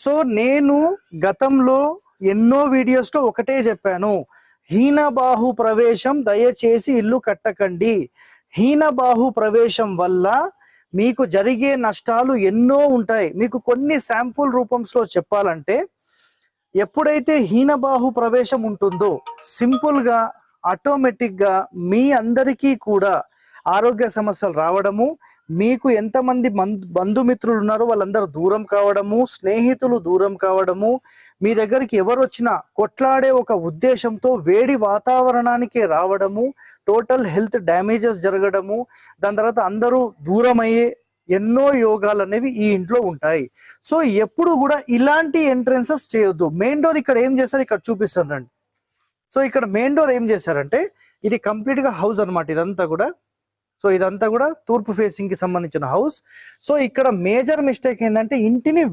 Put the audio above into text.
So నేను గతంలో ఎన్నో వీడియోస్ లో ఒకటే చెప్పాను, హీనబాహు ప్రవేశం దయచేసి ఇల్లు కట్టకండి. హీనబాహు ప్రవేశం వల్ల మీకు జరిగే నష్టాలు ఎన్నో ఉంటాయి. మీకు కొన్ని శాంపుల్ రూపంలో చెప్పాలంటే, ఎప్పుడైతే హీనబాహు ప్రవేశం ఉంటుందో సింపుల్ గా ఆటోమేటిక్ గా మీ అందరికీ కూడా ఆరోగ్య సమస్యలు రావడము, మీకు ఎంతమంది బంధుమిత్రులు ఉన్నారో వాళ్ళందరూ దూరం కావడము, స్నేహితులు దూరం కావడము, మీ దగ్గరికి ఎవరు వచ్చినా కొట్లాడే ఒక ఉద్దేశంతో వేడి వాతావరణానికి రావడము, టోటల్ హెల్త్ డ్యామేజెస్ జరగడము, దాని తర్వాత అందరూ దూరం అయ్యే ఎన్నో యోగాలు అనేవి ఈ ఇంట్లో ఉంటాయి. సో ఎప్పుడు కూడా ఇలాంటి ఎంట్రెన్సెస్ చేయొద్దు. మెయిన్ డోర్ ఇక్కడ ఏం చేస్తారు, ఇక్కడ చూపిస్తానండి. సో ఇక్కడ మెయిన్ డోర్ ఏం చేశారంటే, ఇది కంప్లీట్ గా హౌస్ అనమాట ఇదంతా కూడా. సో ఇదంతా కూడా తూర్పు ఫేసింగ్ కి సంబంధించిన హౌస్. సో ఇక్కడ మేజర్ మిస్టేక్ ఏంటంటే, ఇంటిని